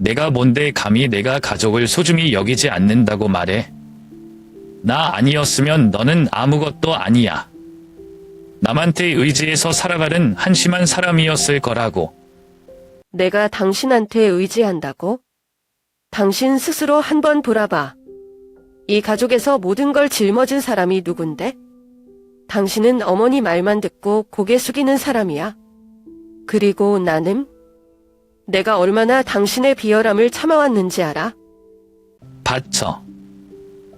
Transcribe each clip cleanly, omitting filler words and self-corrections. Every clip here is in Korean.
내가 뭔데 감히 내가 가족을 소중히 여기지 않는다고 말해. 나 아니었으면 너는 아무것도 아니야. 남한테 의지해서 살아가는 한심한 사람이었을 거라고. 내가 당신한테 의지한다고? 당신 스스로 한번 돌아봐. 이 가족에서 모든 걸 짊어진 사람이 누군데? 당신은 어머니 말만 듣고 고개 숙이는 사람이야. 그리고 나는? 내가 얼마나 당신의 비열함을 참아왔는지 알아? 받쳐.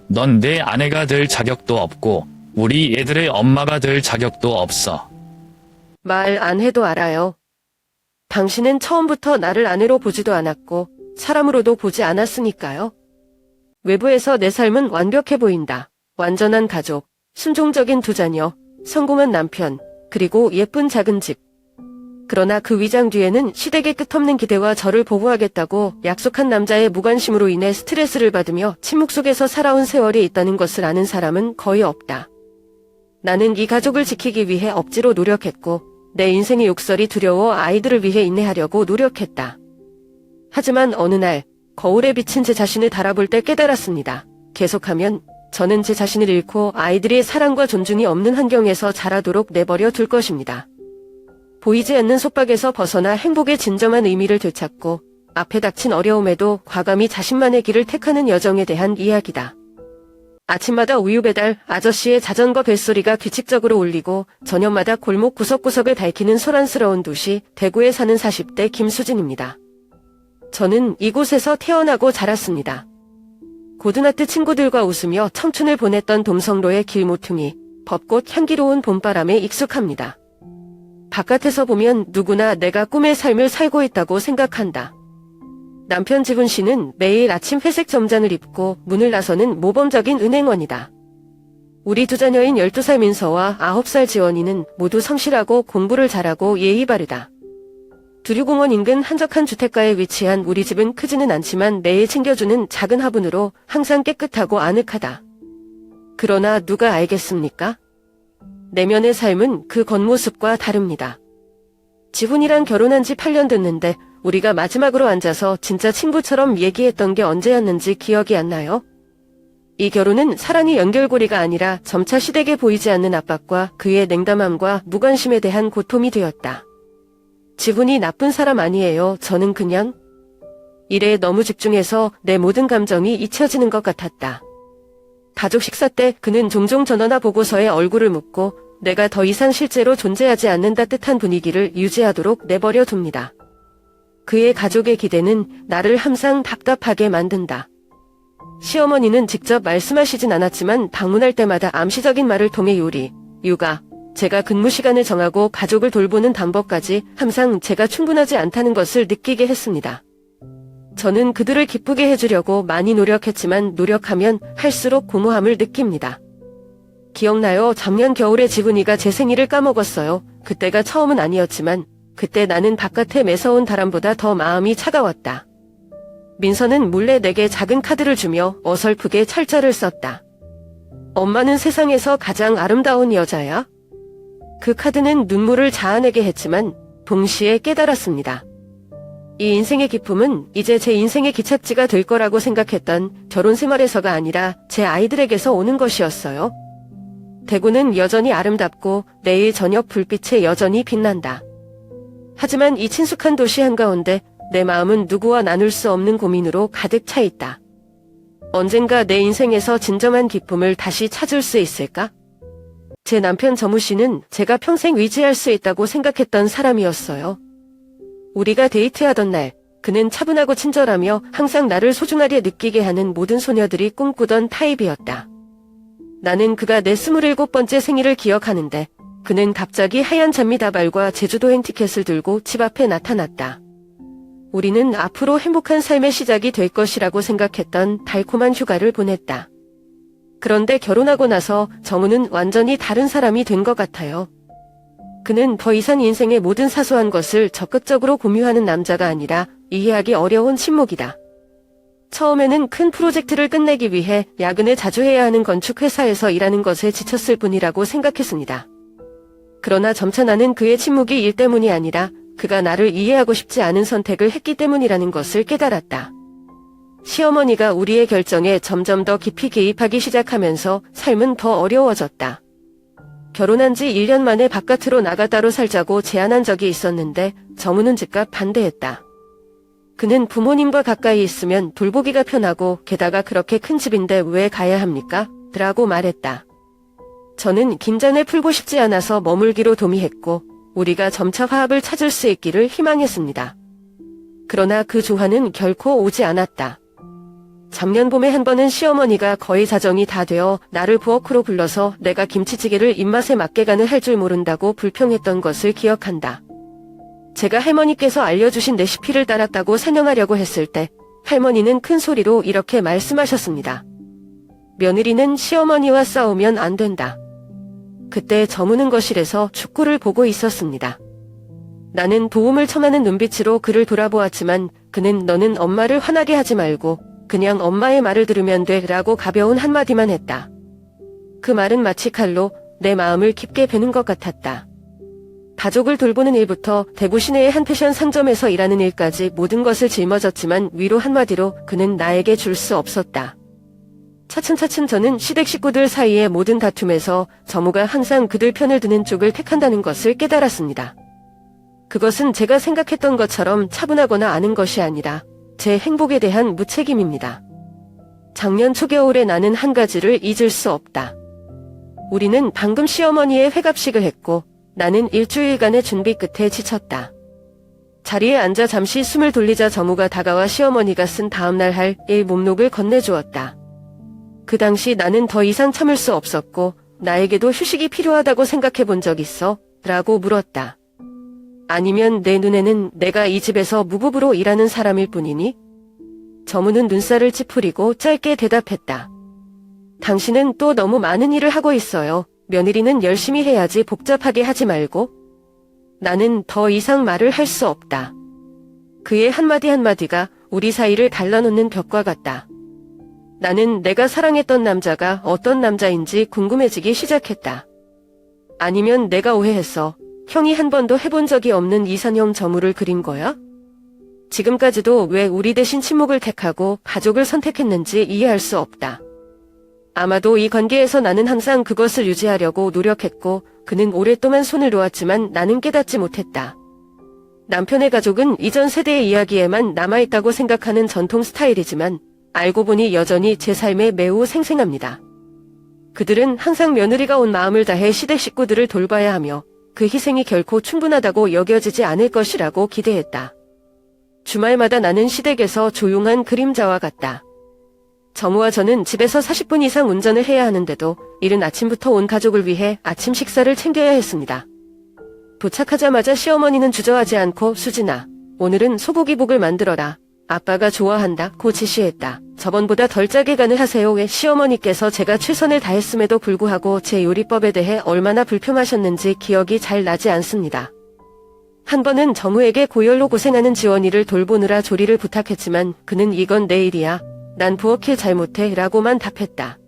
넌 내 아내가 될 자격도 없고 우리 애들의 엄마가 될 자격도 없어. 말 안 해도 알아요. 당신은 처음부터 나를 아내로 보지도 않았고 사람으로도 보지 않았으니까요. 외부에서 내 삶은 완벽해 보인다. 완전한 가족, 순종적인 두 자녀, 성공한 남편, 그리고 예쁜 작은 집. 그러나 그 위장 뒤에는 시댁의 끝없는 기대와 저를 보호하겠다고 약속한 남자의 무관심으로 인해 스트레스를 받으며 침묵 속에서 살아온 세월이 있다는 것을 아는 사람은 거의 없다. 나는 이 가족을 지키기 위해 억지로 노력했고 내 인생의 욕설이 두려워 아이들을 위해 인내하려고 노력했다. 하지만 어느 날 거울에 비친 제 자신을 달아볼 때 깨달았습니다. 계속하면 저는 제 자신을 잃고 아이들이 사랑과 존중이 없는 환경에서 자라도록 내버려 둘 것입니다. 보이지 않는 속박에서 벗어나 행복의 진정한 의미를 되찾고 앞에 닥친 어려움에도 과감히 자신만의 길을 택하는 여정에 대한 이야기다. 아침마다 우유 배달 아저씨의 자전거 벨소리가 규칙적으로 울리고 저녁마다 골목 구석구석을 밝히는 소란스러운 도시 대구에 사는 40대 김수진입니다. 저는 이곳에서 태어나고 자랐습니다. 고등학교 친구들과 웃으며 청춘을 보냈던 돔성로의 길 모퉁이, 벚꽃 향기로운 봄바람에 익숙합니다. 바깥에서 보면 누구나 내가 꿈의 삶을 살고 있다고 생각한다. 남편 지훈 씨는 매일 아침 회색 점잔을 입고 문을 나서는 모범적인 은행원이다. 우리 두 자녀인 12살 민서와 9살 지원이는 모두 성실하고 공부를 잘하고 예의 바르다. 두류공원 인근 한적한 주택가에 위치한 우리 집은 크지는 않지만 매일 챙겨주는 작은 화분으로 항상 깨끗하고 아늑하다. 그러나 누가 알겠습니까? 내면의 삶은 그 겉모습과 다릅니다. 지훈이랑 결혼한 지 8년 됐는데 우리가 마지막으로 앉아서 진짜 친구처럼 얘기했던 게 언제였는지 기억이 안 나요? 이 결혼은 사랑의 연결고리가 아니라 점차 시댁에 보이지 않는 압박과 그의 냉담함과 무관심에 대한 고통이 되었다. 지훈이 나쁜 사람 아니에요. 저는 그냥 일에 너무 집중해서 내 모든 감정이 잊혀지는 것 같았다. 가족 식사 때 그는 종종 전화나 보고서에 얼굴을 묻고 내가 더 이상 실제로 존재하지 않는 따뜻한 분위기를 유지하도록 내버려 둡니다. 그의 가족의 기대는 나를 항상 답답하게 만든다. 시어머니는 직접 말씀하시진 않았지만 방문할 때마다 암시적인 말을 통해 요리, 육아, 제가 근무 시간을 정하고 가족을 돌보는 방법까지 항상 제가 충분하지 않다는 것을 느끼게 했습니다. 저는 그들을 기쁘게 해주려고 많이 노력했지만 노력하면 할수록 공허함을 느낍니다. 기억나요? 작년 겨울에 지훈이가 제 생일을 까먹었어요. 그때가 처음은 아니었지만 그때 나는 바깥의 매서운 바람보다 더 마음이 차가웠다. 민서는 몰래 내게 작은 카드를 주며 어설프게 철자를 썼다. 엄마는 세상에서 가장 아름다운 여자야? 그 카드는 눈물을 자아내게 했지만 동시에 깨달았습니다. 이 인생의 기쁨은 이제 제 인생의 기착지가 될 거라고 생각했던 결혼 생활에서가 아니라 제 아이들에게서 오는 것이었어요. 대구는 여전히 아름답고 내일 저녁 불빛에 여전히 빛난다. 하지만 이 친숙한 도시 한가운데 내 마음은 누구와 나눌 수 없는 고민으로 가득 차 있다. 언젠가 내 인생에서 진정한 기쁨을 다시 찾을 수 있을까? 제 남편 정우 씨는 제가 평생 의지할 수 있다고 생각했던 사람이었어요. 우리가 데이트하던 날, 그는 차분하고 친절하며 항상 나를 소중하게 느끼게 하는 모든 소녀들이 꿈꾸던 타입이었다. 나는 그가 내 27번째 생일을 기억하는데 그는 갑자기 하얀 잔미다발과 제주도행 티켓을 들고 집 앞에 나타났다. 우리는 앞으로 행복한 삶의 시작이 될 것이라고 생각했던 달콤한 휴가를 보냈다. 그런데 결혼하고 나서 정우는 완전히 다른 사람이 된 것 같아요. 그는 더 이상 인생의 모든 사소한 것을 적극적으로 공유하는 남자가 아니라 이해하기 어려운 침묵이다. 처음에는 큰 프로젝트를 끝내기 위해 야근을 자주 해야 하는 건축회사에서 일하는 것에 지쳤을 뿐이라고 생각했습니다. 그러나 점차 나는 그의 침묵이 일 때문이 아니라 그가 나를 이해하고 싶지 않은 선택을 했기 때문이라는 것을 깨달았다. 시어머니가 우리의 결정에 점점 더 깊이 개입하기 시작하면서 삶은 더 어려워졌다. 결혼한 지 1년 만에 바깥으로 나가 따로 살자고 제안한 적이 있었는데 저무는 즉각 반대했다. 그는 부모님과 가까이 있으면 돌보기가 편하고 게다가 그렇게 큰 집인데 왜 가야 합니까? 라고 말했다. 저는 긴장을 풀고 싶지 않아서 머물기로 동의했고 우리가 점차 화합을 찾을 수 있기를 희망했습니다. 그러나 그 조화는 결코 오지 않았다. 작년 봄에 한 번은 시어머니가 거의 자정이 다 되어 나를 부엌으로 불러서 내가 김치찌개를 입맛에 맞게 간을 할 줄 모른다고 불평했던 것을 기억한다. 제가 할머니께서 알려주신 레시피를 따랐다고 설명하려고 했을 때 할머니는 큰 소리로 이렇게 말씀하셨습니다. 며느리는 시어머니와 싸우면 안 된다. 그때 저무는 거실에서 축구를 보고 있었습니다. 나는 도움을 청하는 눈빛으로 그를 돌아보았지만 그는 너는 엄마를 화나게 하지 말고 그냥 엄마의 말을 들으면 돼 라고 가벼운 한마디만 했다. 그 말은 마치 칼로 내 마음을 깊게 베는 것 같았다. 가족을 돌보는 일부터 대구 시내의 한 패션 상점에서 일하는 일까지 모든 것을 짊어졌지만 위로 한마디로 그는 나에게 줄 수 없었다. 차츰차츰 저는 시댁 식구들 사이의 모든 다툼에서 저무가 항상 그들 편을 드는 쪽을 택한다는 것을 깨달았습니다. 그것은 제가 생각했던 것처럼 차분하거나 아는 것이 아니라 제 행복에 대한 무책임입니다. 작년 초겨울에 나는 한 가지를 잊을 수 없다. 우리는 방금 시어머니의 회갑식을 했고 나는 일주일간의 준비 끝에 지쳤다. 자리에 앉아 잠시 숨을 돌리자 저무가 다가와 시어머니가 쓴 다음날 할 일 목록을 건네주었다. 그 당시 나는 더 이상 참을 수 없었고 나에게도 휴식이 필요하다고 생각해 본 적 있어? 라고 물었다. 아니면 내 눈에는 내가 이 집에서 무급으로 일하는 사람일 뿐이니? 저무는 눈살을 찌푸리고 짧게 대답했다. 당신은 또 너무 많은 일을 하고 있어요. 며느리는 열심히 해야지 복잡하게 하지 말고. 나는 더 이상 말을 할 수 없다. 그의 한마디 한마디가 우리 사이를 갈라놓는 벽과 같다. 나는 내가 사랑했던 남자가 어떤 남자인지 궁금해지기 시작했다. 아니면 내가 오해했어. 형이 한 번도 해본 적이 없는 이상형 저무를 그린 거야? 지금까지도 왜 우리 대신 침묵을 택하고 가족을 선택했는지 이해할 수 없다. 아마도 이 관계에서 나는 항상 그것을 유지하려고 노력했고 그는 오랫동안 손을 놓았지만 나는 깨닫지 못했다. 남편의 가족은 이전 세대의 이야기에만 남아있다고 생각하는 전통 스타일이지만 알고 보니 여전히 제 삶에 매우 생생합니다. 그들은 항상 며느리가 온 마음을 다해 시댁 식구들을 돌봐야 하며 그 희생이 결코 충분하다고 여겨지지 않을 것이라고 기대했다. 주말마다 나는 시댁에서 조용한 그림자와 같다. 저무와 저는 집에서 40분 이상 운전을 해야 하는데도 이른 아침부터 온 가족을 위해 아침 식사를 챙겨야 했습니다. 도착하자마자 시어머니는 주저하지 않고 수진아, 오늘은 소고기국을 만들어라. 아빠가 좋아한다고 지시했다. 저번보다 덜 짜게 간을 하세요. 왜 시어머니께서 제가 최선을 다했음에도 불구하고 제 요리법에 대해 얼마나 불평하셨는지 기억이 잘 나지 않습니다. 한 번은 저무에게 고열로 고생하는 지원이를 돌보느라 조리를 부탁했지만 그는 이건 내 일이야. 난 부엌일 잘못해 라고만 답했다.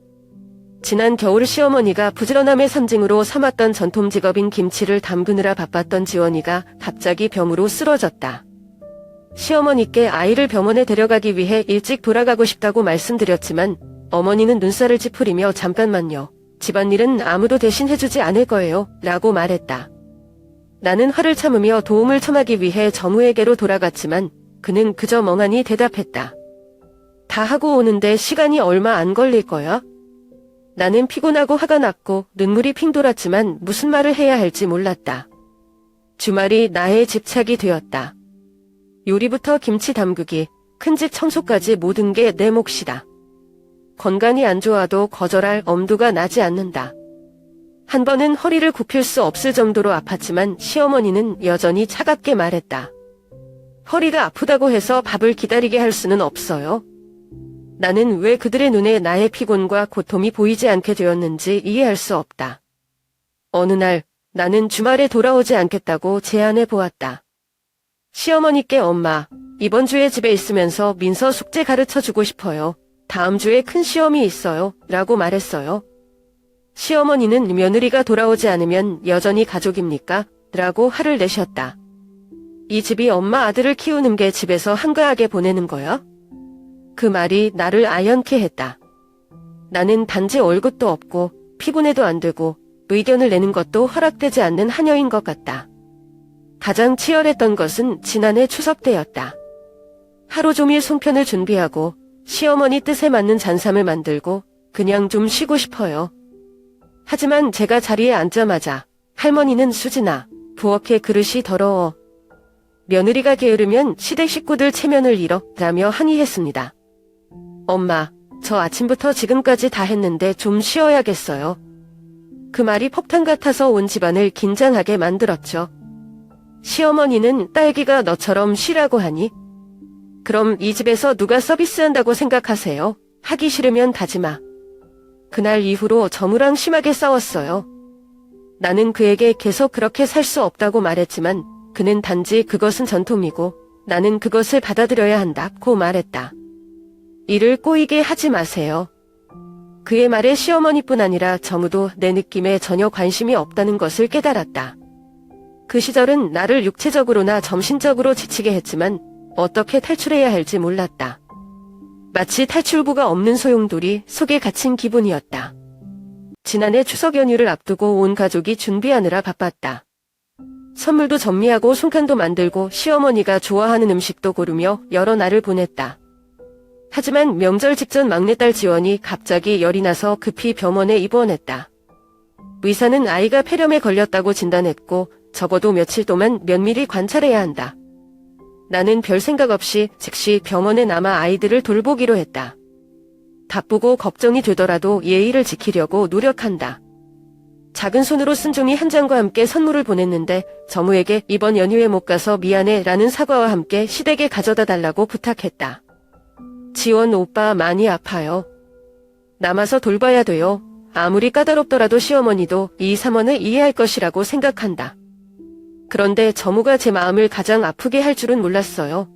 지난 겨울 시어머니가 부지런함의 상징으로 삼았던 전통 직업인 김치를 담그느라 바빴던 지원이가 갑자기 병으로 쓰러졌다. 시어머니께 아이를 병원에 데려가기 위해 일찍 돌아가고 싶다고 말씀드렸지만 어머니는 눈살을 찌푸리며 잠깐만요. 집안일은 아무도 대신 해주지 않을 거예요. 라고 말했다. 나는 화를 참으며 도움을 청하기 위해 저무에게로 돌아갔지만 그는 그저 멍하니 대답했다. 다 하고 오는데 시간이 얼마 안 걸릴 거야? 나는 피곤하고 화가 났고 눈물이 핑 돌았지만 무슨 말을 해야 할지 몰랐다. 주말이 나의 집착이 되었다. 요리부터 김치 담그기, 큰집 청소까지 모든 게 내 몫이다. 건강이 안 좋아도 거절할 엄두가 나지 않는다. 한 번은 허리를 굽힐 수 없을 정도로 아팠지만 시어머니는 여전히 차갑게 말했다. 허리가 아프다고 해서 밥을 기다리게 할 수는 없어요. 나는 왜 그들의 눈에 나의 피곤과 고통이 보이지 않게 되었는지 이해할 수 없다. 어느 날 나는 주말에 돌아오지 않겠다고 제안해 보았다. 시어머니께 엄마, 이번 주에 집에 있으면서 민서 숙제 가르쳐주고 싶어요. 다음 주에 큰 시험이 있어요. 라고 말했어요. 시어머니는 며느리가 돌아오지 않으면 여전히 가족입니까? 라고 화를 내셨다. 이 집이 엄마 아들을 키우는 게 집에서 한가하게 보내는 거야? 그 말이 나를 아연케 했다. 나는 단지 월급도 없고 피곤해도 안 되고 의견을 내는 것도 허락되지 않는 하녀인 것 같다. 가장 치열했던 것은 지난해 추석 때였다. 하루 종일 송편을 준비하고 시어머니 뜻에 맞는 잔삼을 만들고 그냥 좀 쉬고 싶어요. 하지만 제가 자리에 앉자마자 할머니는 수진아, 부엌에 그릇이 더러워. 며느리가 게으르면 시댁 식구들 체면을 잃어 라며 항의했습니다. 엄마, 저 아침부터 지금까지 다 했는데 좀 쉬어야겠어요. 그 말이 폭탄 같아서 온 집안을 긴장하게 만들었죠. 시어머니는 딸기가 너처럼 쉬라고 하니? 그럼 이 집에서 누가 서비스한다고 생각하세요? 하기 싫으면 가지마. 그날 이후로 저무랑 심하게 싸웠어요. 나는 그에게 계속 그렇게 살 수 없다고 말했지만 그는 단지 그것은 전통이고 나는 그것을 받아들여야 한다고 말했다. 일을 꼬이게 하지 마세요. 그의 말에 시어머니뿐 아니라 저무도 내 느낌에 전혀 관심이 없다는 것을 깨달았다. 그 시절은 나를 육체적으로나 정신적으로 지치게 했지만 어떻게 탈출해야 할지 몰랐다. 마치 탈출구가 없는 소용돌이 속에 갇힌 기분이었다. 지난해 추석 연휴를 앞두고 온 가족이 준비하느라 바빴다. 선물도 정리하고 송편도 만들고 시어머니가 좋아하는 음식도 고르며 여러 날을 보냈다. 하지만 명절 직전 막내딸 지원이 갑자기 열이 나서 급히 병원에 입원했다. 의사는 아이가 폐렴에 걸렸다고 진단했고 적어도 며칠 동안 면밀히 관찰해야 한다. 나는 별 생각 없이 즉시 병원에 남아 아이들을 돌보기로 했다. 바쁘고 걱정이 되더라도 예의를 지키려고 노력한다. 작은 손으로 쓴 종이 한 장과 함께 선물을 보냈는데 저무에게 이번 연휴에 못 가서 미안해 라는 사과와 함께 시댁에 가져다 달라고 부탁했다. 지원 오빠 많이 아파요. 남아서 돌봐야 돼요. 아무리 까다롭더라도 시어머니도 이 삼원을 이해할 것이라고 생각한다. 그런데 저무가 제 마음을 가장 아프게 할 줄은 몰랐어요.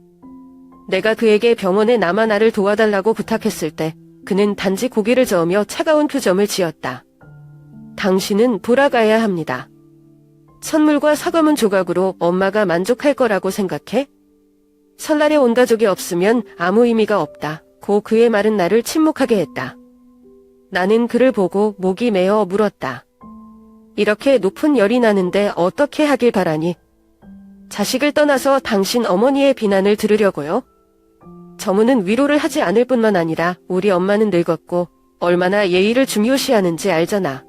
내가 그에게 병원에 남아 나를 도와달라고 부탁했을 때 그는 단지 고개를 저으며 차가운 표정을 지었다. 당신은 돌아가야 합니다. 선물과 사과문 조각으로 엄마가 만족할 거라고 생각해? 설날에 온 가족이 없으면 아무 의미가 없다. 고 그의 말은 나를 침묵하게 했다. 나는 그를 보고 목이 메어 물었다. 이렇게 높은 열이 나는데 어떻게 하길 바라니? 자식을 떠나서 당신 어머니의 비난을 들으려고요? 저무는 위로를 하지 않을 뿐만 아니라 우리 엄마는 늙었고 얼마나 예의를 중요시하는지 알잖아.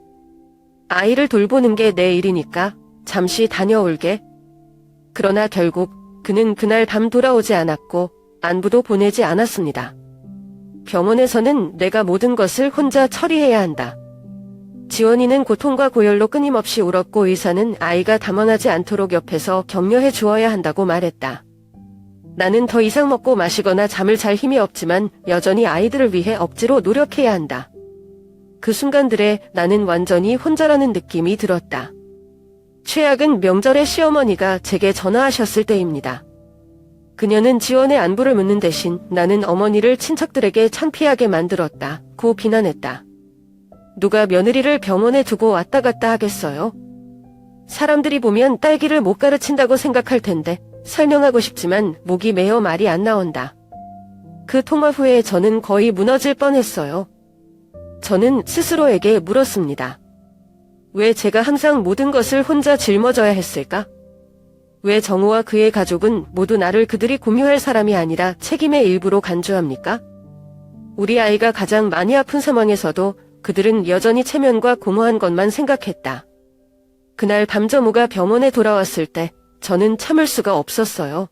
아이를 돌보는 게 내 일이니까 잠시 다녀올게. 그러나 결국 그는 그날 밤 돌아오지 않았고 안부도 보내지 않았습니다. 병원에서는 내가 모든 것을 혼자 처리해야 한다. 지원이는 고통과 고열로 끊임없이 울었고 의사는 아이가 당황하지 않도록 옆에서 격려해 주어야 한다고 말했다. 나는 더 이상 먹고 마시거나 잠을 잘 힘이 없지만 여전히 아이들을 위해 억지로 노력해야 한다. 그 순간들에 나는 완전히 혼자라는 느낌이 들었다. 최악은 명절에 시어머니가 제게 전화하셨을 때입니다. 그녀는 지원의 안부를 묻는 대신 나는 어머니를 친척들에게 창피하게 만들었다. 고 비난했다. 누가 며느리를 병원에 두고 왔다 갔다 하겠어요? 사람들이 보면 딸기를 못 가르친다고 생각할 텐데 설명하고 싶지만 목이 메어 말이 안 나온다. 그 통화 후에 저는 거의 무너질 뻔했어요. 저는 스스로에게 물었습니다. 왜 제가 항상 모든 것을 혼자 짊어져야 했을까? 왜 정우와 그의 가족은 모두 나를 그들이 공유할 사람이 아니라 책임의 일부로 간주합니까? 우리 아이가 가장 많이 아픈 상황에서도 그들은 여전히 체면과 공허한 것만 생각했다. 그날 밤 정우가 병원에 돌아왔을 때 저는 참을 수가 없었어요.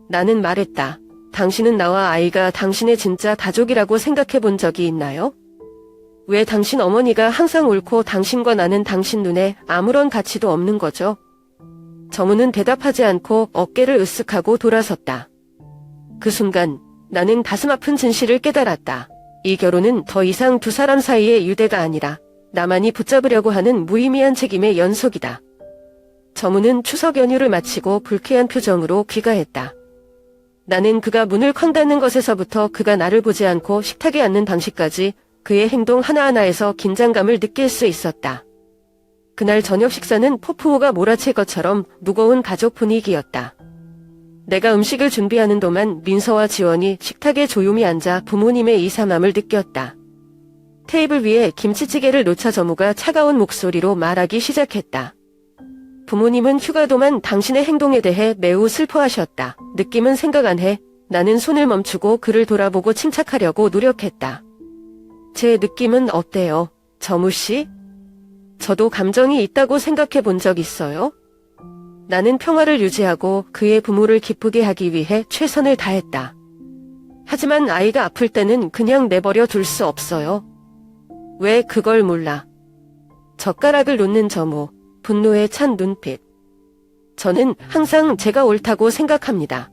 나는 말했다. 당신은 나와 아이가 당신의 진짜 가족이라고 생각해 본 적이 있나요? 왜 당신 어머니가 항상 옳고 당신과 나는 당신 눈에 아무런 가치도 없는 거죠? 정우는 대답하지 않고 어깨를 으쓱하고 돌아섰다. 그 순간 나는 가슴 아픈 진실을 깨달았다. 이 결혼은 더 이상 두 사람 사이의 유대가 아니라 나만이 붙잡으려고 하는 무의미한 책임의 연속이다. 정우는 추석 연휴를 마치고 불쾌한 표정으로 귀가했다. 나는 그가 문을 쾅 닫는 것에서부터 그가 나를 보지 않고 식탁에 앉는 방식까지 그의 행동 하나하나에서 긴장감을 느낄 수 있었다. 그날 저녁 식사는 폭풍우가 몰아칠 것처럼 무거운 가족 분위기였다. 내가 음식을 준비하는 동안 민서와 지원이 식탁에 조용히 앉아 부모님의 이상함을 느꼈다. 테이블 위에 김치찌개를 놓자 저모가 차가운 목소리로 말하기 시작했다. 부모님은 휴가 동안 당신의 행동에 대해 매우 슬퍼하셨다. 느낌은 생각 안 해. 나는 손을 멈추고 그를 돌아보고 침착하려고 노력했다. 제 느낌은 어때요, 저무 씨? 저도 감정이 있다고 생각해 본 적 있어요? 나는 평화를 유지하고 그의 부모를 기쁘게 하기 위해 최선을 다했다. 하지만 아이가 아플 때는 그냥 내버려 둘 수 없어요. 왜 그걸 몰라? 젓가락을 놓는 저모, 분노에 찬 눈빛. 저는 항상 제가 옳다고 생각합니다.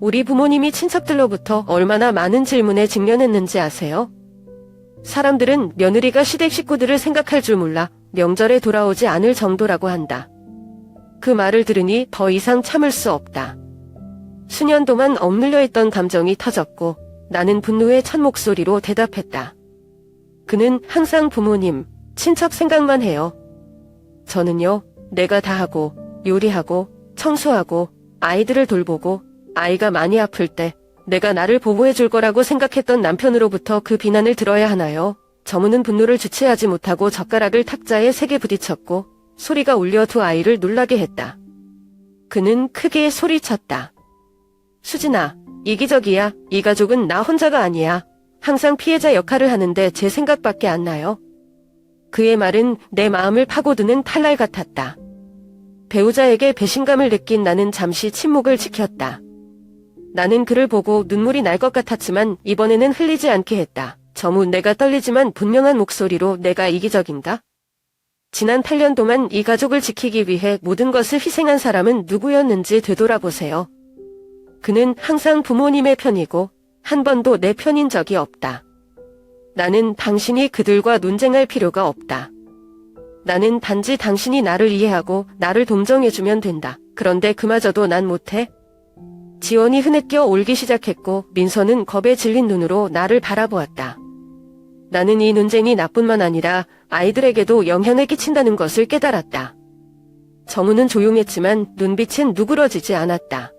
우리 부모님이 친척들로부터 얼마나 많은 질문에 직면했는지 아세요? 사람들은 며느리가 시댁 식구들을 생각할 줄 몰라 명절에 돌아오지 않을 정도라고 한다. 그 말을 들으니 더 이상 참을 수 없다. 수년 동안 억눌려 있던 감정이 터졌고 나는 분노에 찬 목소리로 대답했다. 그는 항상 부모님, 친척 생각만 해요. 저는요, 내가 다 하고, 요리하고, 청소하고, 아이들을 돌보고, 아이가 많이 아플 때 내가 나를 보호해 줄 거라고 생각했던 남편으로부터 그 비난을 들어야 하나요? 저무는 분노를 주체하지 못하고 젓가락을 탁자에 세게 부딪혔고 소리가 울려 두 아이를 놀라게 했다. 그는 크게 소리쳤다. 수진아, 이기적이야. 이 가족은 나 혼자가 아니야. 항상 피해자 역할을 하는데 제 생각밖에 안 나요. 그의 말은 내 마음을 파고드는 칼날 같았다. 배우자에게 배신감을 느낀 나는 잠시 침묵을 지켰다. 나는 그를 보고 눈물이 날 것 같았지만 이번에는 흘리지 않게 했다. 저무, 내가 떨리지만 분명한 목소리로 내가 이기적인가? 지난 8년 동안 이 가족을 지키기 위해 모든 것을 희생한 사람은 누구였는지 되돌아보세요. 그는 항상 부모님의 편이고 한 번도 내 편인 적이 없다. 나는 당신이 그들과 논쟁할 필요가 없다. 나는 단지 당신이 나를 이해하고 나를 동정해주면 된다. 그런데 그마저도 난 못해? 지원이 흐느껴 울기 시작했고 민서는 겁에 질린 눈으로 나를 바라보았다. 나는 이 논쟁이 나뿐만 아니라 아이들에게도 영향을 끼친다는 것을 깨달았다. 정우는 조용했지만 눈빛은 누그러지지 않았다.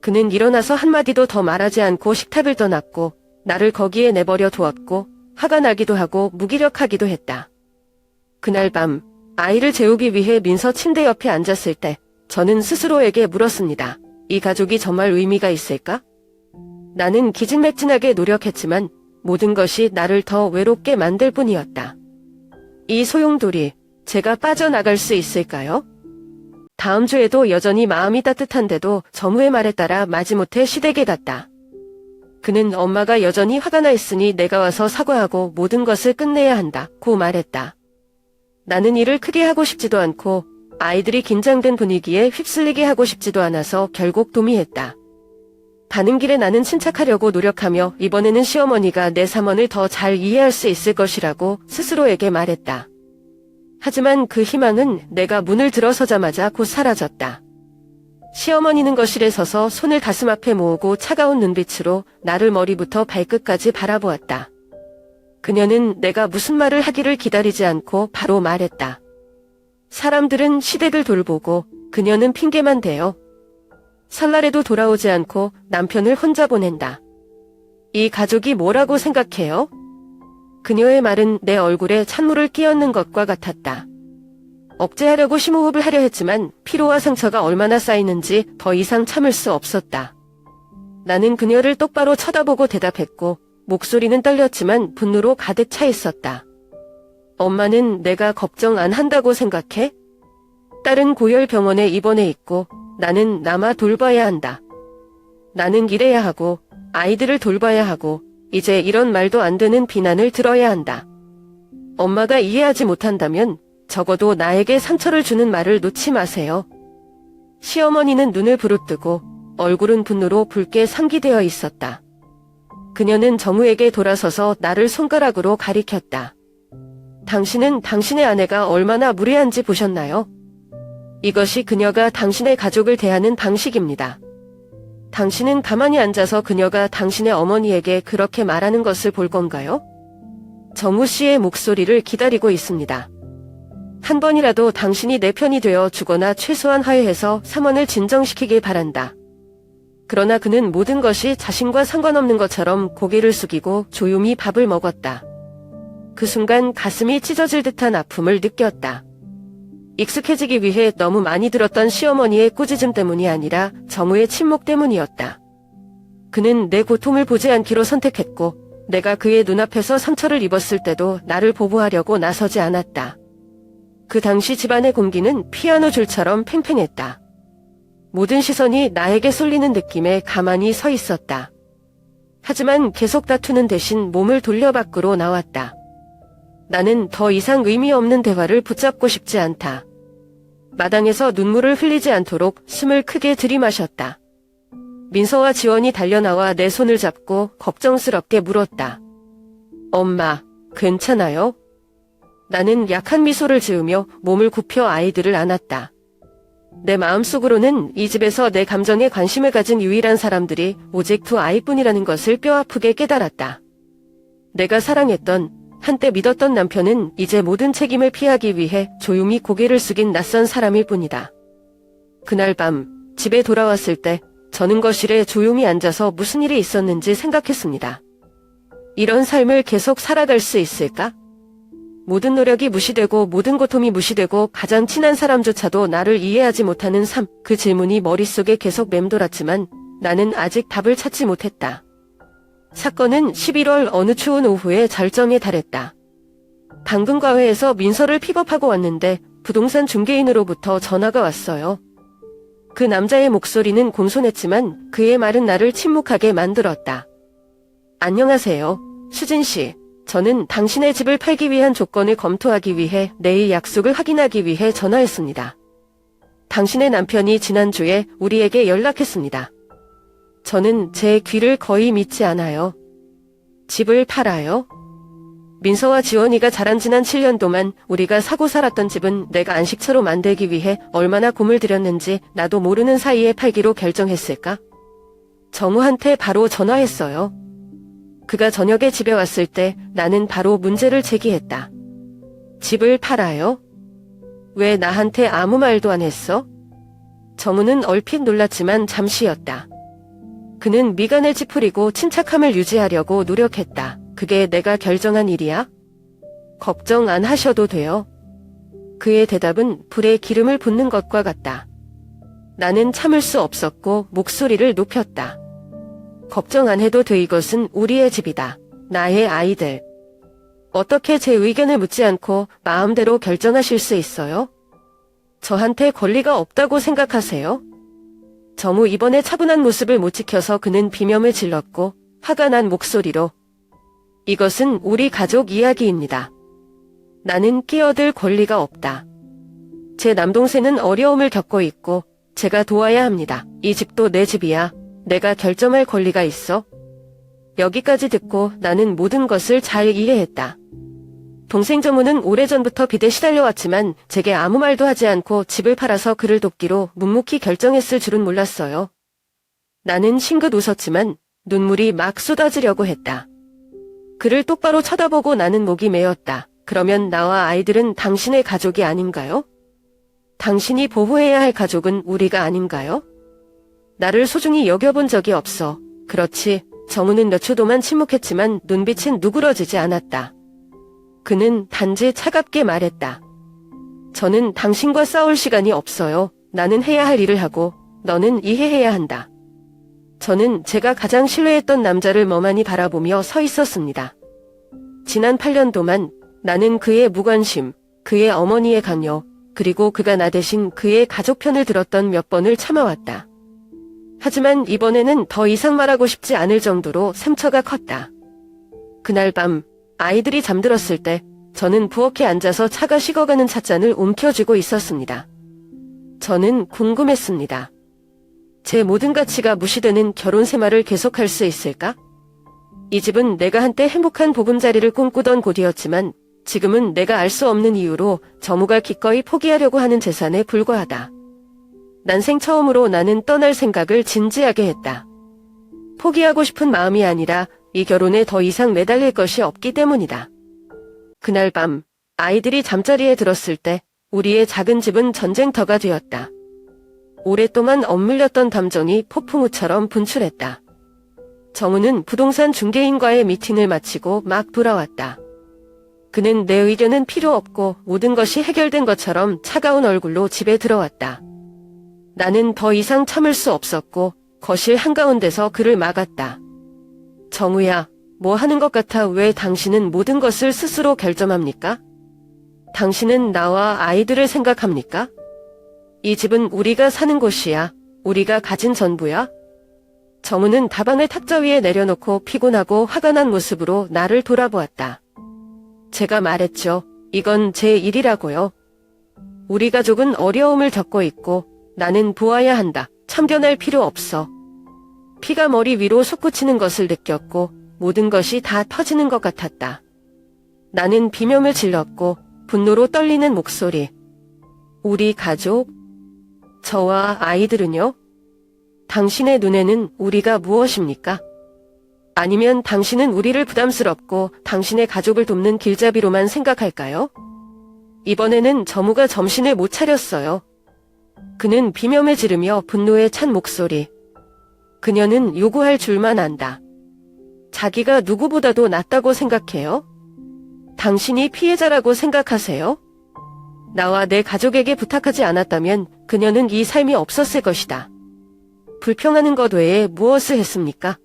그는 일어나서 한마디도 더 말하지 않고 식탁을 떠났고 나를 거기에 내버려 두었고 화가 나기도 하고 무기력하기도 했다. 그날 밤 아이를 재우기 위해 민서 침대 옆에 앉았을 때 저는 스스로에게 물었습니다. 이 가족이 정말 의미가 있을까? 나는 기진맥진하게 노력했지만 모든 것이 나를 더 외롭게 만들 뿐이었다. 이 소용돌이 제가 빠져나갈 수 있을까요? 다음 주에도 여전히 마음이 따뜻한데도 저무의 말에 따라 마지못해 시댁에 갔다. 그는 엄마가 여전히 화가 나 있으니 내가 와서 사과하고 모든 것을 끝내야 한다고 말했다. 나는 일을 크게 하고 싶지도 않고 아이들이 긴장된 분위기에 휩쓸리게 하고 싶지도 않아서 결국 동의했다. 가는 길에 나는 침착하려고 노력하며 이번에는 시어머니가 내 상황을 더 잘 이해할 수 있을 것이라고 스스로에게 말했다. 하지만 그 희망은 내가 문을 들어서자마자 곧 사라졌다. 시어머니는 거실에 서서 손을 가슴 앞에 모으고 차가운 눈빛으로 나를 머리부터 발끝까지 바라보았다. 그녀는 내가 무슨 말을 하기를 기다리지 않고 바로 말했다. 사람들은 시댁을 돌보고 그녀는 핑계만 대요. 설날에도 돌아오지 않고 남편을 혼자 보낸다. 이 가족이 뭐라고 생각해요? 그녀의 말은 내 얼굴에 찬물을 끼얹는 것과 같았다. 억제하려고 심호흡을 하려 했지만 피로와 상처가 얼마나 쌓이는지 더 이상 참을 수 없었다. 나는 그녀를 똑바로 쳐다보고 대답했고 목소리는 떨렸지만 분노로 가득 차 있었다. 엄마는 내가 걱정 안 한다고 생각해? 딸은 고열병원에 입원해 있고 나는 남아 돌봐야 한다. 나는 일해야 하고 아이들을 돌봐야 하고 이제 이런 말도 안 되는 비난을 들어야 한다. 엄마가 이해하지 못한다면 적어도 나에게 상처를 주는 말을 놓지 마세요. 시어머니는 눈을 부릅뜨고 얼굴은 분노로 붉게 상기되어 있었다. 그녀는 정우에게 돌아서서 나를 손가락으로 가리켰다. 당신은 당신의 아내가 얼마나 무례한지 보셨나요? 이것이 그녀가 당신의 가족을 대하는 방식입니다. 당신은 가만히 앉아서 그녀가 당신의 어머니에게 그렇게 말하는 것을 볼 건가요? 정우 씨의 목소리를 기다리고 있습니다. 한 번이라도 당신이 내 편이 되어 주거나 최소한 화해해서 상황을 진정시키길 바란다. 그러나 그는 모든 것이 자신과 상관없는 것처럼 고개를 숙이고 조용히 밥을 먹었다. 그 순간 가슴이 찢어질 듯한 아픔을 느꼈다. 익숙해지기 위해 너무 많이 들었던 시어머니의 꾸짖음 때문이 아니라 정우의 침묵 때문이었다. 그는 내 고통을 보지 않기로 선택했고 내가 그의 눈앞에서 상처를 입었을 때도 나를 보호하려고 나서지 않았다. 그 당시 집안의 공기는 피아노 줄처럼 팽팽했다. 모든 시선이 나에게 쏠리는 느낌에 가만히 서 있었다. 하지만 계속 다투는 대신 몸을 돌려 밖으로 나왔다. 나는 더 이상 의미 없는 대화를 붙잡고 싶지 않다. 마당에서 눈물을 흘리지 않도록 숨을 크게 들이마셨다. 민서와 지원이 달려나와 내 손을 잡고 걱정스럽게 물었다. 엄마, 괜찮아요? 나는 약한 미소를 지으며 몸을 굽혀 아이들을 안았다. 내 마음속으로는 이 집에서 내 감정에 관심을 가진 유일한 사람들이 오직 두 아이뿐이라는 것을 뼈아프게 깨달았다. 내가 사랑했던, 한때 믿었던 남편은 이제 모든 책임을 피하기 위해 조용히 고개를 숙인 낯선 사람일 뿐이다. 그날 밤, 집에 돌아왔을 때 저는 거실에 조용히 앉아서 무슨 일이 있었는지 생각했습니다. 이런 삶을 계속 살아갈 수 있을까? 모든 노력이 무시되고 모든 고통이 무시되고 가장 친한 사람조차도 나를 이해하지 못하는 삶, 그 질문이 머릿속에 계속 맴돌았지만 나는 아직 답을 찾지 못했다. 사건은 11월 어느 추운 오후에 절정에 달했다. 당근과외에서 민서를 픽업하고 왔는데 부동산 중개인으로부터 전화가 왔어요. 그 남자의 목소리는 공손했지만 그의 말은 나를 침묵하게 만들었다. 안녕하세요, 수진 씨. 저는 당신의 집을 팔기 위한 조건을 검토하기 위해 내일 약속을 확인하기 위해 전화했습니다. 당신의 남편이 지난주에 우리에게 연락했습니다. 저는 제 귀를 거의 믿지 않아요. 집을 팔아요? 민서와 지원이가 자란 지난 7년 동안 우리가 사고 살았던 집은 내가 안식처로 만들기 위해 얼마나 공을 들였는지 나도 모르는 사이에 팔기로 결정했을까? 정우한테 바로 전화했어요. 그가 저녁에 집에 왔을 때 나는 바로 문제를 제기했다. 집을 팔아요? 왜 나한테 아무 말도 안 했어? 정우는 얼핏 놀랐지만 잠시였다. 그는 미간을 찌푸리고 침착함을 유지하려고 노력했다. 그게 내가 결정한 일이야? 걱정 안 하셔도 돼요. 그의 대답은 불에 기름을 붓는 것과 같다. 나는 참을 수 없었고 목소리를 높였다. 걱정 안 해도 돼. 이것은 우리의 집이다. 나의 아이들. 어떻게 제 의견을 묻지 않고 마음대로 결정하실 수 있어요? 저한테 권리가 없다고 생각하세요? 정우 이번에 차분한 모습을 못 지켜서 그는 비명을 질렀고 화가 난 목소리로 이것은 우리 가족 이야기입니다. 나는 끼어들 권리가 없다. 제 남동생은 어려움을 겪고 있고 제가 도와야 합니다. 이 집도 내 집이야. 내가 결정할 권리가 있어. 여기까지 듣고 나는 모든 것을 잘 이해했다. 동생 정우는 오래전부터 빚에 시달려왔지만 제게 아무 말도 하지 않고 집을 팔아서 그를 돕기로 묵묵히 결정했을 줄은 몰랐어요. 나는 싱긋 웃었지만 눈물이 막 쏟아지려고 했다. 그를 똑바로 쳐다보고 나는 목이 메었다. 그러면 나와 아이들은 당신의 가족이 아닌가요? 당신이 보호해야 할 가족은 우리가 아닌가요? 나를 소중히 여겨본 적이 없어. 그렇지. 정우는 몇 초 동안 침묵했지만 눈빛은 누그러지지 않았다. 그는 단지 차갑게 말했다. 저는 당신과 싸울 시간이 없어요. 나는 해야 할 일을 하고 너는 이해해야 한다. 저는 제가 가장 신뢰했던 남자를 멍하니 바라보며 서 있었습니다. 지난 8년 동안 나는 그의 무관심, 그의 어머니의 강요, 그리고 그가 나 대신 그의 가족 편을 들었던 몇 번을 참아왔다. 하지만 이번에는 더 이상 말하고 싶지 않을 정도로 상처가 컸다. 그날 밤 아이들이 잠들었을 때 저는 부엌에 앉아서 차가 식어가는 찻잔을 움켜쥐고 있었습니다. 저는 궁금했습니다. 제 모든 가치가 무시되는 결혼 생활을 계속할 수 있을까? 이 집은 내가 한때 행복한 보금자리를 꿈꾸던 곳이었지만 지금은 내가 알 수 없는 이유로 정우가 기꺼이 포기하려고 하는 재산에 불과하다. 난생 처음으로 나는 떠날 생각을 진지하게 했다. 포기하고 싶은 마음이 아니라 이 결혼에 더 이상 매달릴 것이 없기 때문이다. 그날 밤 아이들이 잠자리에 들었을 때 우리의 작은 집은 전쟁터가 되었다. 오랫동안 억눌렸던 감정이 폭풍우처럼 분출했다. 정우는 부동산 중개인과의 미팅을 마치고 막 돌아왔다. 그는 내 의견은 필요 없고 모든 것이 해결된 것처럼 차가운 얼굴로 집에 들어왔다. 나는 더 이상 참을 수 없었고 거실 한가운데서 그를 막았다. 정우야, 뭐 하는 것 같아. 왜 당신은 모든 것을 스스로 결정합니까? 당신은 나와 아이들을 생각합니까? 이 집은 우리가 사는 곳이야. 우리가 가진 전부야. 정우는 다방을 탁자 위에 내려놓고 피곤하고 화가 난 모습으로 나를 돌아보았다. 제가 말했죠. 이건 제 일이라고요. 우리 가족은 어려움을 겪고 있고 나는 보아야 한다. 참견할 필요 없어. 피가 머리 위로 솟구치는 것을 느꼈고 모든 것이 다 터지는 것 같았다. 나는 비명을 질렀고 분노로 떨리는 목소리. 우리 가족? 저와 아이들은요? 당신의 눈에는 우리가 무엇입니까? 아니면 당신은 우리를 부담스럽고 당신의 가족을 돕는 길잡이로만 생각할까요? 이번에는 정우가 정신을 못 차렸어요. 그는 비명을 지르며 분노에 찬 목소리. 그녀는 요구할 줄만 안다. 자기가 누구보다도 낫다고 생각해요? 당신이 피해자라고 생각하세요? 나와 내 가족에게 부탁하지 않았다면 그녀는 이 삶이 없었을 것이다. 불평하는 것 외에 무엇을 했습니까?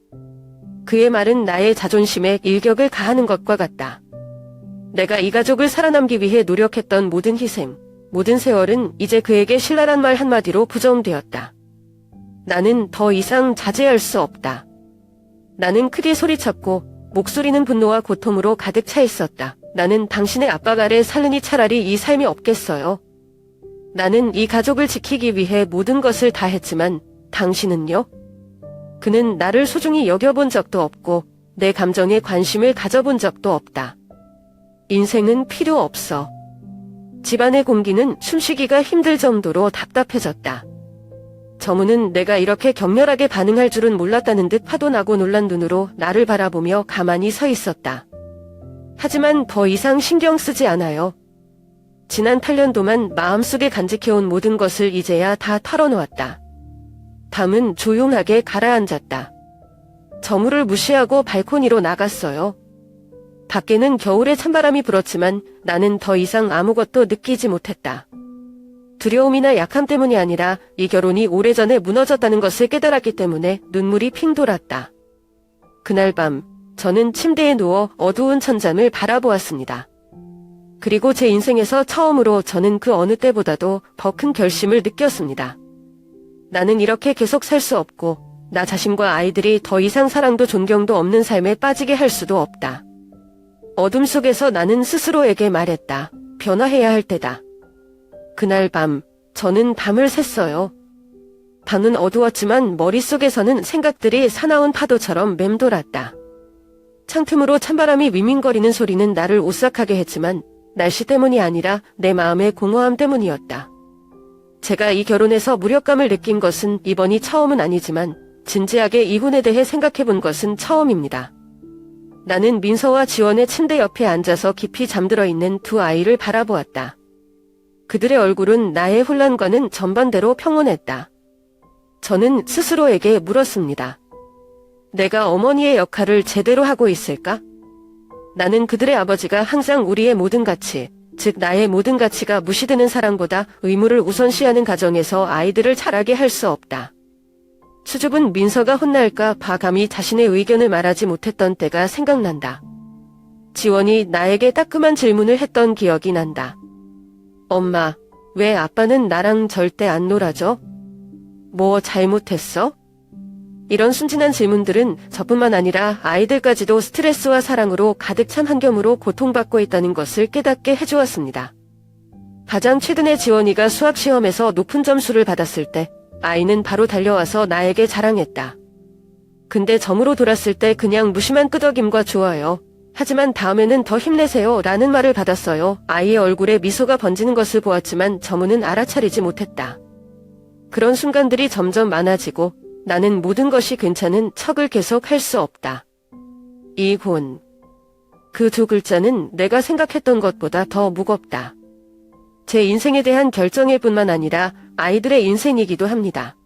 그의 말은 나의 자존심에 일격을 가하는 것과 같다. 내가 이 가족을 살아남기 위해 노력했던 모든 희생, 모든 세월은 이제 그에게 신랄한 말 한마디로 부정되었다. 나는 더 이상 자제할 수 없다. 나는 크게 소리쳤고 목소리는 분노와 고통으로 가득 차 있었다. 나는 당신의 압박 아래 살느니 차라리 이 삶이 없겠어요. 나는 이 가족을 지키기 위해 모든 것을 다 했지만 당신은요? 그는 나를 소중히 여겨본 적도 없고 내 감정에 관심을 가져본 적도 없다. 인생은 필요 없어. 집안의 공기는 숨쉬기가 힘들 정도로 답답해졌다. 정우는 내가 이렇게 격렬하게 반응할 줄은 몰랐다는 듯 파도나고 놀란 눈으로 나를 바라보며 가만히 서 있었다. 하지만 더 이상 신경 쓰지 않아요. 지난 8년도만 마음속에 간직해온 모든 것을 이제야 다 털어놓았다. 담은 조용하게 가라앉았다. 정우를 무시하고 발코니로 나갔어요. 밖에는 겨울의 찬바람이 불었지만 나는 더 이상 아무것도 느끼지 못했다. 두려움이나 약함 때문이 아니라 이 결혼이 오래전에 무너졌다는 것을 깨달았기 때문에 눈물이 핑 돌았다. 그날 밤 저는 침대에 누워 어두운 천장을 바라보았습니다. 그리고 제 인생에서 처음으로 저는 그 어느 때보다도 더 큰 결심을 느꼈습니다. 나는 이렇게 계속 살 수 없고 나 자신과 아이들이 더 이상 사랑도 존경도 없는 삶에 빠지게 할 수도 없다. 어둠 속에서 나는 스스로에게 말했다. 변화해야 할 때다. 그날 밤 저는 밤을 샜어요. 방은 어두웠지만 머릿속에서는 생각들이 사나운 파도처럼 맴돌았다. 창틈으로 찬바람이 위민거리는 소리는 나를 오싹하게 했지만 날씨 때문이 아니라 내 마음의 공허함 때문이었다. 제가 이 결혼에서 무력감을 느낀 것은 이번이 처음은 아니지만 진지하게 이혼에 대해 생각해본 것은 처음입니다. 나는 민서와 지원의 침대 옆에 앉아서 깊이 잠들어 있는 두 아이를 바라보았다. 그들의 얼굴은 나의 혼란과는 전반대로 평온했다. 저는 스스로에게 물었습니다. 내가 어머니의 역할을 제대로 하고 있을까? 나는 그들의 아버지가 항상 우리의 모든 가치, 즉 나의 모든 가치가 무시되는 사랑보다 의무를 우선시하는 가정에서 아이들을 자라게 할 수 없다. 수줍은 민서가 혼날까 봐 감히 자신의 의견을 말하지 못했던 때가 생각난다. 지원이 나에게 따끔한 질문을 했던 기억이 난다. 엄마, 왜 아빠는 나랑 절대 안 놀아줘? 뭐 잘못했어? 이런 순진한 질문들은 저뿐만 아니라 아이들까지도 스트레스와 사랑으로 가득 찬 환경으로 고통받고 있다는 것을 깨닫게 해주었습니다. 가장 최근에 지원이가 수학시험에서 높은 점수를 받았을 때 아이는 바로 달려와서 나에게 자랑했다. 근데 점으로 돌았을 때 그냥 무심한 끄덕임과 좋아요. 하지만 다음에는 더 힘내세요 라는 말을 받았어요. 아이의 얼굴에 미소가 번지는 것을 보았지만 정우는 알아차리지 못했다. 그런 순간들이 점점 많아지고 나는 모든 것이 괜찮은 척을 계속 할 수 없다. 이혼. 그 두 글자는 내가 생각했던 것보다 더 무겁다. 제 인생에 대한 결정일 뿐만 아니라 아이들의 인생이기도 합니다.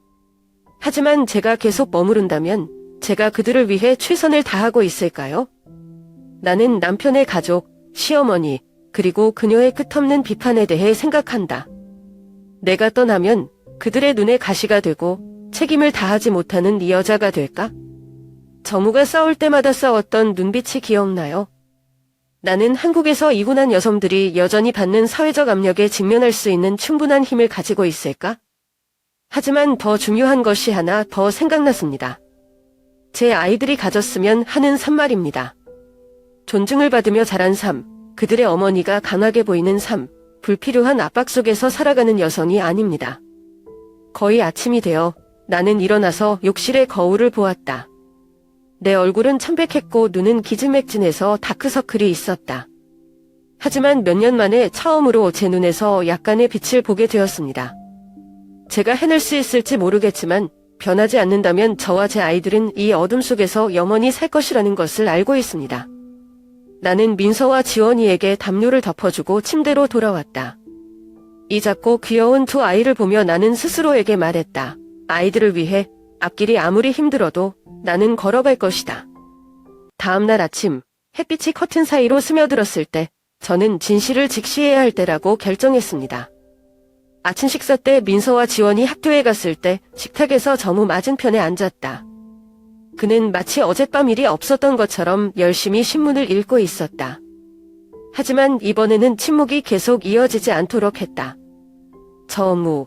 하지만 제가 계속 머무른다면 제가 그들을 위해 최선을 다하고 있을까요? 나는 남편의 가족, 시어머니, 그리고 그녀의 끝없는 비판에 대해 생각한다. 내가 떠나면 그들의 눈에 가시가 되고 책임을 다하지 못하는 이 여자가 될까? 정우가 싸울 때마다 싸웠던 눈빛이 기억나요. 나는 한국에서 이혼한 여성들이 여전히 받는 사회적 압력에 직면할 수 있는 충분한 힘을 가지고 있을까? 하지만 더 중요한 것이 하나 더 생각났습니다. 제 아이들이 가졌으면 하는 산말입니다. 존중을 받으며 자란 삶, 그들의 어머니가 강하게 보이는 삶, 불필요한 압박 속에서 살아가는 여성이 아닙니다. 거의 아침이 되어 나는 일어나서 욕실의 거울을 보았다. 내 얼굴은 창백했고 눈은 기진맥진해서 다크서클이 있었다. 하지만 몇 년 만에 처음으로 제 눈에서 약간의 빛을 보게 되었습니다. 제가 해낼 수 있을지 모르겠지만 변하지 않는다면 저와 제 아이들은 이 어둠 속에서 영원히 살 것이라는 것을 알고 있습니다. 나는 민서와 지원이에게 담요를 덮어주고 침대로 돌아왔다. 이 작고 귀여운 두 아이를 보며 나는 스스로에게 말했다. 아이들을 위해 앞길이 아무리 힘들어도 나는 걸어갈 것이다. 다음날 아침 햇빛이 커튼 사이로 스며들었을 때 저는 진실을 직시해야 할 때라고 결정했습니다. 아침 식사 때 민서와 지원이 학교에 갔을 때 식탁에서 정우 맞은편에 앉았다. 그는 마치 어젯밤 일이 없었던 것처럼 열심히 신문을 읽고 있었다. 하지만 이번에는 침묵이 계속 이어지지 않도록 했다. 정우.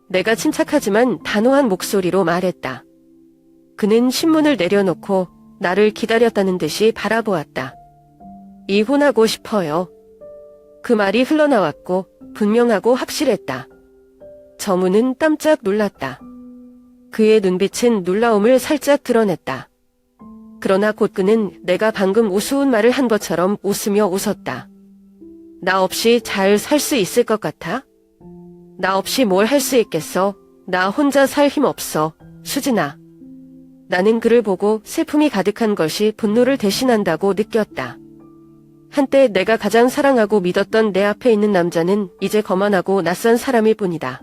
내가 침착하지만 단호한 목소리로 말했다. 그는 신문을 내려놓고 나를 기다렸다는 듯이 바라보았다. 이혼하고 싶어요. 그 말이 흘러나왔고 분명하고 확실했다. 정우는 깜짝 놀랐다. 그의 눈빛은 놀라움을 살짝 드러냈다. 그러나 곧 그는 내가 방금 우스운 말을 한 것처럼 웃으며 웃었다. 나 없이 잘 살 수 있을 것 같아? 나 없이 뭘 할 수 있겠어? 나 혼자 살 힘 없어, 수진아. 나는 그를 보고 슬픔이 가득한 것이 분노를 대신한다고 느꼈다. 한때 내가 가장 사랑하고 믿었던 내 앞에 있는 남자는 이제 거만하고 낯선 사람일 뿐이다.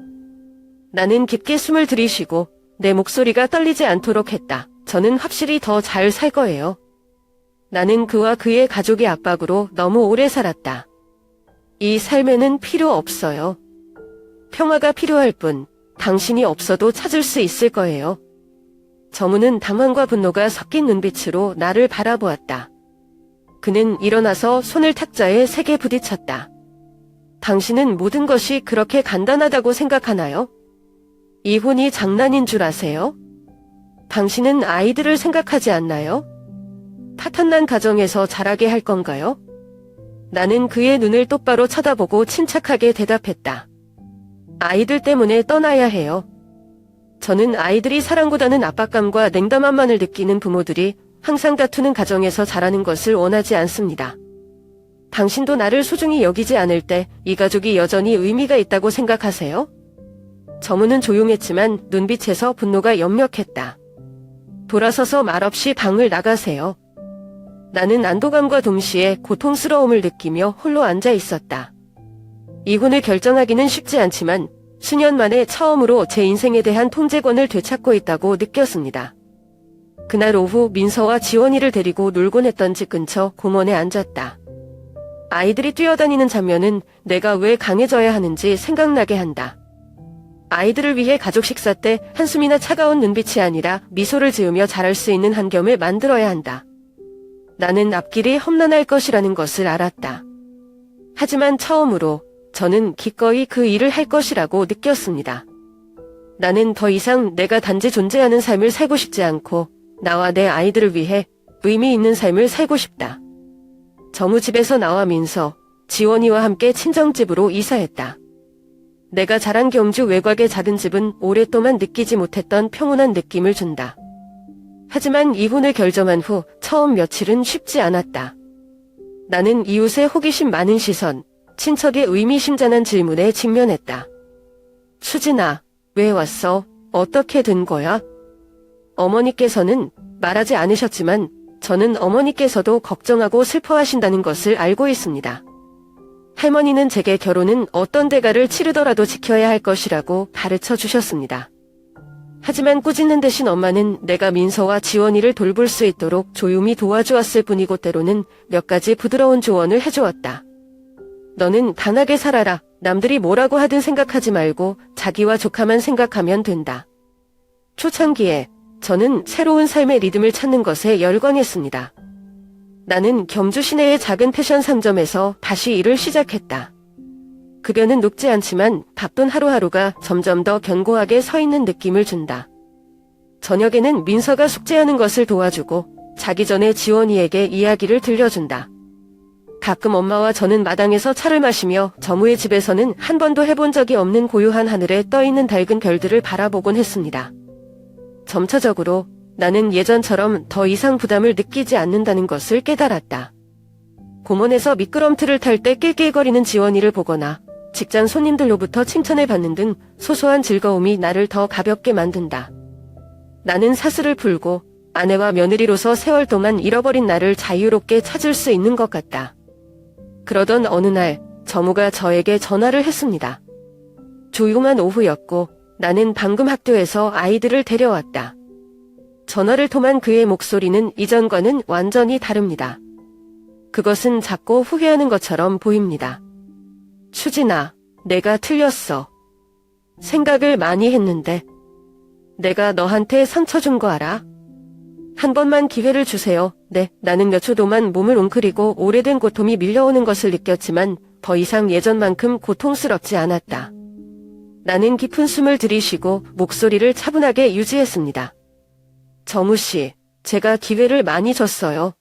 나는 깊게 숨을 들이쉬고 내 목소리가 떨리지 않도록 했다. 저는 확실히 더 잘 살 거예요. 나는 그와 그의 가족의 압박으로 너무 오래 살았다. 이 삶에는 필요 없어요. 평화가 필요할 뿐 당신이 없어도 찾을 수 있을 거예요. 정우는 당황과 분노가 섞인 눈빛으로 나를 바라보았다. 그는 일어나서 손을 탁자에 세게 부딪혔다. 당신은 모든 것이 그렇게 간단하다고 생각하나요? 이혼이 장난인 줄 아세요? 당신은 아이들을 생각하지 않나요? 파탄난 가정에서 자라게 할 건가요? 나는 그의 눈을 똑바로 쳐다보고 침착하게 대답했다. 아이들 때문에 떠나야 해요. 저는 아이들이 사랑보다는 압박감과 냉담함만을 느끼는 부모들이 항상 다투는 가정에서 자라는 것을 원하지 않습니다. 당신도 나를 소중히 여기지 않을 때 이 가족이 여전히 의미가 있다고 생각하세요? 정우는 조용했지만 눈빛에서 분노가 역력했다. 돌아서서 말없이 방을 나가세요. 나는 안도감과 동시에 고통스러움을 느끼며 홀로 앉아 있었다. 이혼을 결정하기는 쉽지 않지만 수년 만에 처음으로 제 인생에 대한 통제권을 되찾고 있다고 느꼈습니다. 그날 오후 민서와 지원이를 데리고 놀곤 했던 집 근처 공원에 앉았다. 아이들이 뛰어다니는 장면은 내가 왜 강해져야 하는지 생각나게 한다. 아이들을 위해 가족 식사 때 한숨이나 차가운 눈빛이 아니라 미소를 지으며 자랄 수 있는 환경을 만들어야 한다. 나는 앞길이 험난할 것이라는 것을 알았다. 하지만 처음으로 저는 기꺼이 그 일을 할 것이라고 느꼈습니다. 나는 더 이상 내가 단지 존재하는 삶을 살고 싶지 않고 나와 내 아이들을 위해 의미 있는 삶을 살고 싶다. 정우 집에서 나와 민서, 지원이와 함께 친정집으로 이사했다. 내가 자란 경주 외곽의 작은 집은 오랫동안 느끼지 못했던 평온한 느낌을 준다. 하지만 이혼을 결정한 후 처음 며칠은 쉽지 않았다. 나는 이웃의 호기심 많은 시선, 친척의 의미심장한 질문에 직면했다. 수진아, 왜 왔어? 어떻게 된 거야? 어머니께서는 말하지 않으셨지만 저는 어머니께서도 걱정하고 슬퍼하신다는 것을 알고 있습니다. 할머니는 제게 결혼은 어떤 대가를 치르더라도 지켜야 할 것이라고 가르쳐 주셨습니다. 하지만 꾸짖는 대신 엄마는 내가 민서와 지원이를 돌볼 수 있도록 조용히 도와주었을 뿐이고 때로는 몇 가지 부드러운 조언을 해주었다. 너는 단하게 살아라. 남들이 뭐라고 하든 생각하지 말고 자기와 조카만 생각하면 된다. 초창기에 저는 새로운 삶의 리듬을 찾는 것에 열광했습니다. 나는 경주 시내의 작은 패션 상점에서 다시 일을 시작했다. 급여는 높지 않지만 바쁜 하루하루가 점점 더 견고하게 서 있는 느낌을 준다. 저녁에는 민서가 숙제하는 것을 도와주고 자기 전에 지원이에게 이야기를 들려준다. 가끔 엄마와 저는 마당에서 차를 마시며 저무의 집에서는 한 번도 해본 적이 없는 고요한 하늘에 떠있는 밝은 별들을 바라보곤 했습니다. 점차적으로 나는 예전처럼 더 이상 부담을 느끼지 않는다는 것을 깨달았다. 공원에서 미끄럼틀을 탈 때 낄낄거리는 지원이를 보거나 직장 손님들로부터 칭찬을 받는 등 소소한 즐거움이 나를 더 가볍게 만든다. 나는 사슬을 풀고 아내와 며느리로서 세월 동안 잃어버린 나를 자유롭게 찾을 수 있는 것 같다. 그러던 어느 날 저무가 저에게 전화를 했습니다. 조용한 오후였고 나는 방금 학교에서 아이들을 데려왔다. 전화를 통한 그의 목소리는 이전과는 완전히 다릅니다. 그것은 작고 후회하는 것처럼 보입니다. 추진아, 내가 틀렸어. 생각을 많이 했는데 내가 너한테 상처 준 거 알아? 한 번만 기회를 주세요. 네, 나는 몇 초 동안 몸을 웅크리고 오래된 고통이 밀려오는 것을 느꼈지만 더 이상 예전만큼 고통스럽지 않았다. 나는 깊은 숨을 들이쉬고 목소리를 차분하게 유지했습니다. 정우 씨, 제가 기회를 많이 줬어요.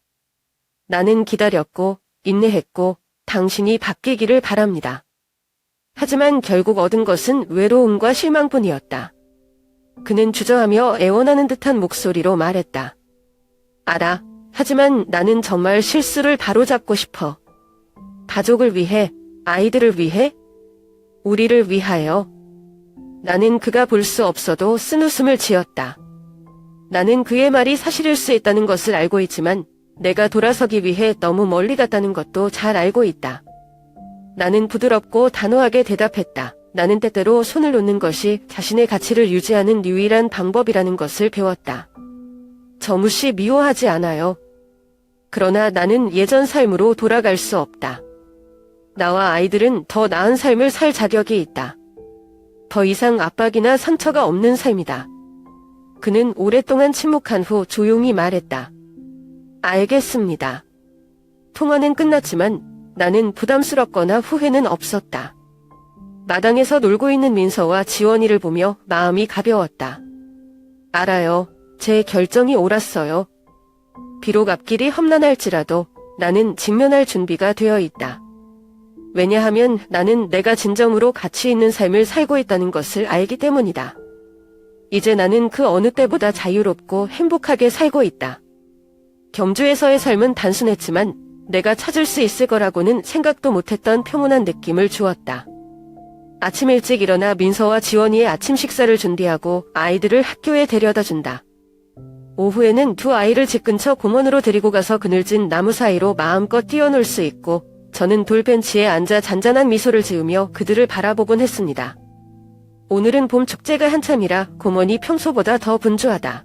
나는 기다렸고 인내했고 당신이 바뀌기를 바랍니다. 하지만 결국 얻은 것은 외로움과 실망뿐이었다. 그는 주저하며 애원하는 듯한 목소리로 말했다. 알아. 하지만 나는 정말 실수를 바로잡고 싶어. 가족을 위해, 아이들을 위해, 우리를 위하여. 나는 그가 볼 수 없어도 쓴웃음을 지었다. 나는 그의 말이 사실일 수 있다는 것을 알고 있지만 내가 돌아서기 위해 너무 멀리 갔다는 것도 잘 알고 있다. 나는 부드럽고 단호하게 대답했다. 나는 때때로 손을 놓는 것이 자신의 가치를 유지하는 유일한 방법이라는 것을 배웠다. 정우 씨 미워하지 않아요. 그러나 나는 예전 삶으로 돌아갈 수 없다. 나와 아이들은 더 나은 삶을 살 자격이 있다. 더 이상 압박이나 상처가 없는 삶이다. 그는 오랫동안 침묵한 후 조용히 말했다. 알겠습니다. 통화는 끝났지만 나는 부담스럽거나 후회는 없었다. 마당에서 놀고 있는 민서와 지원이를 보며 마음이 가벼웠다. 알아요. 제 결정이 옳았어요. 비록 앞길이 험난할지라도 나는 직면할 준비가 되어 있다. 왜냐하면 나는 내가 진정으로 가치 있는 삶을 살고 있다는 것을 알기 때문이다. 이제 나는 그 어느 때보다 자유롭고 행복하게 살고 있다. 경주에서의 삶은 단순했지만 내가 찾을 수 있을 거라고는 생각도 못했던 평온한 느낌을 주었다. 아침 일찍 일어나 민서와 지원이의 아침 식사를 준비하고 아이들을 학교에 데려다 준다. 오후에는 두 아이를 집 근처 공원으로 데리고 가서 그늘진 나무 사이로 마음껏 뛰어놀 수 있고 저는 돌벤치에 앉아 잔잔한 미소를 지으며 그들을 바라보곤 했습니다. 오늘은 봄 축제가 한참이라 공원이 평소보다 더 분주하다.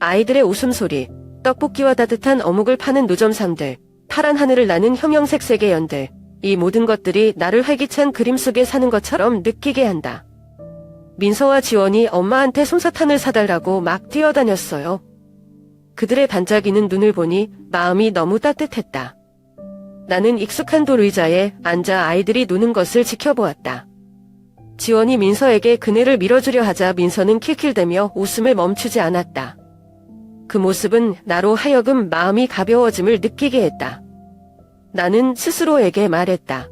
아이들의 웃음소리, 떡볶이와 따뜻한 어묵을 파는 노점상들, 파란 하늘을 나는 형형색색의 연들, 이 모든 것들이 나를 활기찬 그림 속에 사는 것처럼 느끼게 한다. 민서와 지원이 엄마한테 솜사탕을 사달라고 막 뛰어다녔어요. 그들의 반짝이는 눈을 보니 마음이 너무 따뜻했다. 나는 익숙한 돌 의자에 앉아 아이들이 노는 것을 지켜보았다. 지원이 민서에게 그네를 밀어주려 하자 민서는 킬킬대며 웃음을 멈추지 않았다. 그 모습은 나로 하여금 마음이 가벼워짐을 느끼게 했다. 나는 스스로에게 말했다.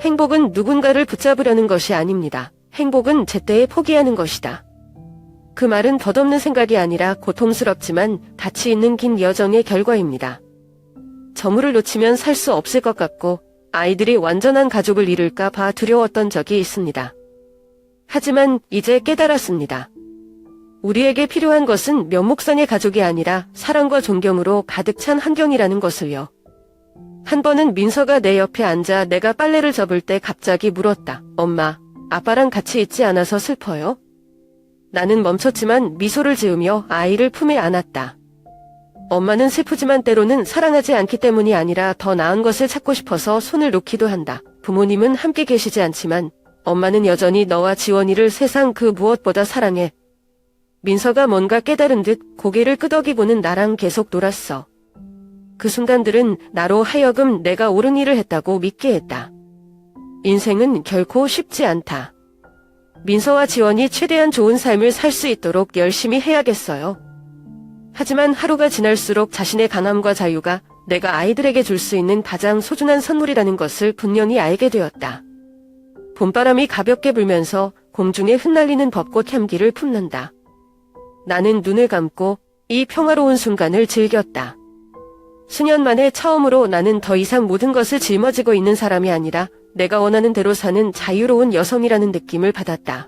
행복은 누군가를 붙잡으려는 것이 아닙니다. 행복은 제때에 포기하는 것이다. 그 말은 덧없는 생각이 아니라 고통스럽지만 가치 있는 긴 여정의 결과입니다. 저물을 놓치면 살 수 없을 것 같고 아이들이 완전한 가족을 이룰까 봐 두려웠던 적이 있습니다. 하지만 이제 깨달았습니다. 우리에게 필요한 것은 몇 목상의 가족이 아니라 사랑과 존경으로 가득 찬 환경이라는 것을요. 한 번은 민서가 내 옆에 앉아 내가 빨래를 접을 때 갑자기 물었다. 엄마, 아빠랑 같이 있지 않아서 슬퍼요? 나는 멈췄지만 미소를 지으며 아이를 품에 안았다. 엄마는 슬프지만 때로는 사랑하지 않기 때문이 아니라 더 나은 것을 찾고 싶어서 손을 놓기도 한다. 부모님은 함께 계시지 않지만 엄마는 여전히 너와 지원이를 세상 그 무엇보다 사랑해. 민서가 뭔가 깨달은 듯 고개를 끄덕이고는 나랑 계속 놀았어. 그 순간들은 나로 하여금 내가 옳은 일을 했다고 믿게 했다. 인생은 결코 쉽지 않다. 민서와 지원이 최대한 좋은 삶을 살 수 있도록 열심히 해야겠어요. 하지만 하루가 지날수록 자신의 강함과 자유가 내가 아이들에게 줄 수 있는 가장 소중한 선물이라는 것을 분명히 알게 되었다. 봄바람이 가볍게 불면서 공중에 흩날리는 벚꽃 향기를 품는다. 나는 눈을 감고 이 평화로운 순간을 즐겼다. 수년 만에 처음으로 나는 더 이상 모든 것을 짊어지고 있는 사람이 아니라 내가 원하는 대로 사는 자유로운 여성이라는 느낌을 받았다.